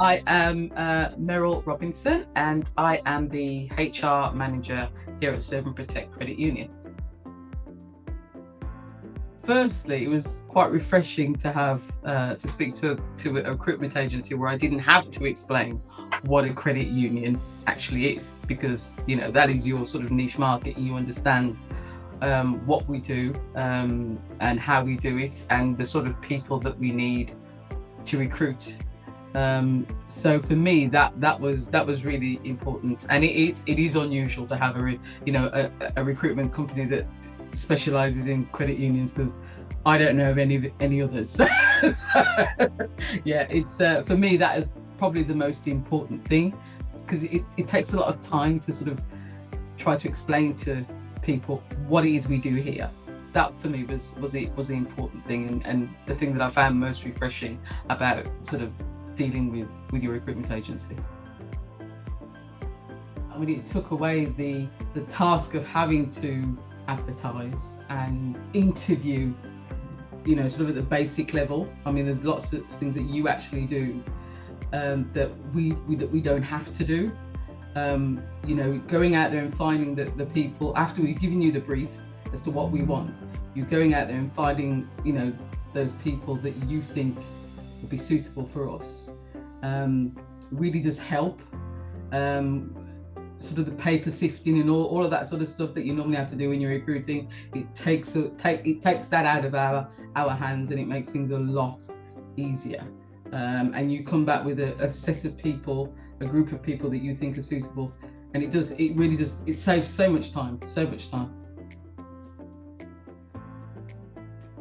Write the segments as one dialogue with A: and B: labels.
A: I am Meryl Robinson, and I am the HR manager here at Serve and Protect Credit Union. Firstly, it was quite refreshing to have to speak to a recruitment agency where I didn't have to explain what a credit union actually is, because that is your sort of niche market, and you understand what we do and how we do it, and the sort of people that we need to recruit. So for me, that was really important, and it is unusual to have a recruitment company that specializes in credit unions, because I don't know of any others. So yeah, it's for me, that is probably the most important thing, because it takes a lot of time to sort of try to explain to people what it is we do here. That for me was the important thing, and the thing that I found most refreshing about sort of dealing with your recruitment agency. I mean, it took away the task of having to advertise and interview, sort of at the basic level. I mean, there's lots of things that you actually do that we don't have to do. Going out there and finding the people after we've given you the brief as to what we want. You're going out there and finding, those people that you think would be suitable for us. Really does help. Sort of the paper sifting and all of that sort of stuff that you normally have to do when you're recruiting. It takes that out of our hands, and it makes things a lot easier. And you come back with a set of people, a group of people that you think are suitable, and it saves so much time.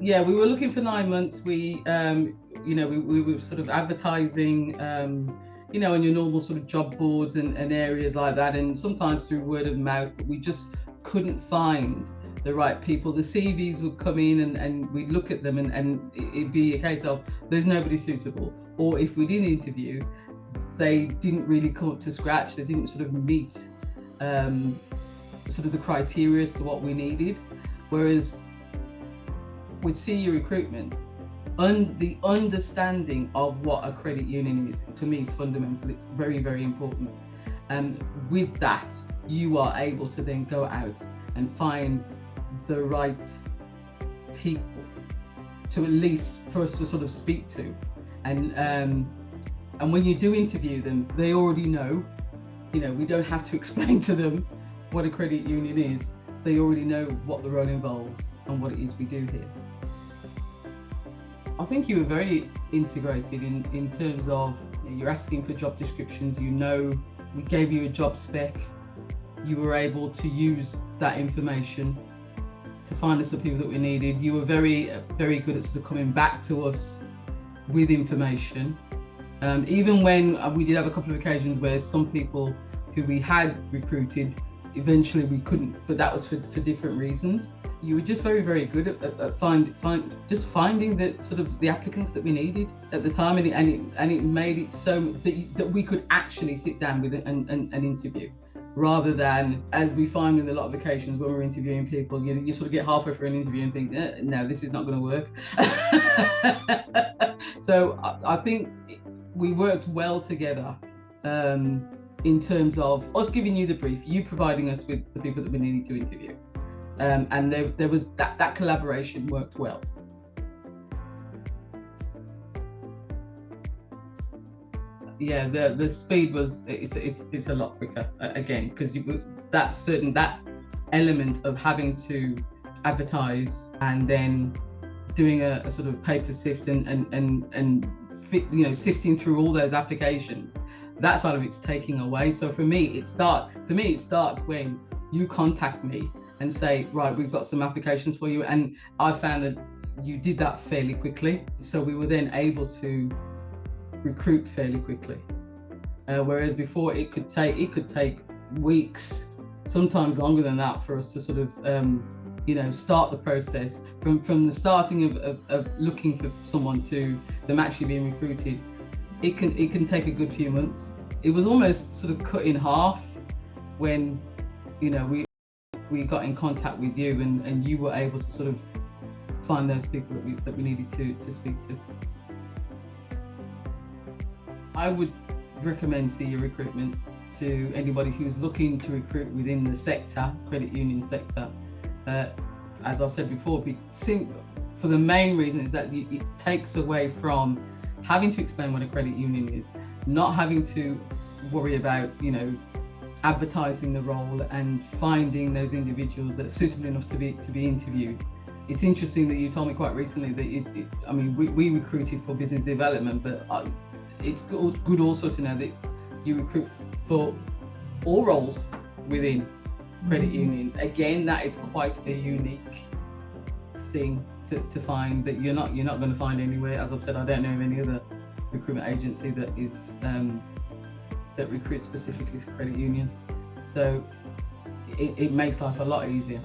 A: Yeah, we were looking for 9 months. We were sort of advertising, on your normal sort of job boards and areas like that, and sometimes through word of mouth, but we just couldn't find the right people. The CVs would come in and we'd look at them, and it'd be a case of there's nobody suitable, or if we did interview, they didn't really come up to scratch. They didn't sort of meet sort of the criteria as to what we needed. Whereas with CU Recruitment, the understanding of what a credit union is, to me, is fundamental. It's very, very important. And with that, you are able to then go out and find the right people to, at least for us to sort of speak to. And when you do interview them, they already know. We don't have to explain to them what a credit union is. They already know what the role involves and what it is we do here. I think you were very integrated in terms of, you're asking for job descriptions, we gave you a job spec, you were able to use that information to find us the people that we needed. You were very, very good at sort of coming back to us with information. Even when we did have a couple of occasions where some people who we had recruited, eventually we couldn't, but that was for different reasons. You were just very, very good at finding the sort of the applicants that we needed at the time, and it made it so that we could actually sit down with it and interview, rather than, as we find in a lot of occasions when we're interviewing people, you sort of get halfway through an interview and think, no, this is not going to work. So I think we worked well together in terms of us giving you the brief, you providing us with the people that we needed to interview. And there was that collaboration worked well. Yeah, the speed was, it's a lot quicker again, because that element of having to advertise and then doing a sort of paper sift and sifting through all those applications, that side of it's taking away. So for me, it starts when you contact me and say, right, we've got some applications for you. And I found that you did that fairly quickly. So we were then able to recruit fairly quickly. Whereas before it could take weeks, sometimes longer than that, for us to sort of, start the process from the starting of looking for someone to them actually being recruited. It can take a good few months. It was almost sort of cut in half when, we got in contact with you, and you were able to sort of find those people that we needed to speak to. I would recommend CU Recruitment to anybody who's looking to recruit within the sector, credit union sector. As I said before, for the main reason is that it takes away from having to explain what a credit union is, not having to worry about, advertising the role and finding those individuals that are suitable enough to be interviewed. It's interesting that you told me quite recently that we recruited for business development, but it's good also to know that you recruit for all roles within credit unions. Again, that is quite a unique thing to find that you're not going to find anywhere. As I've said, I don't know of any other recruitment agency that is that recruits specifically for credit unions. So it makes life a lot easier.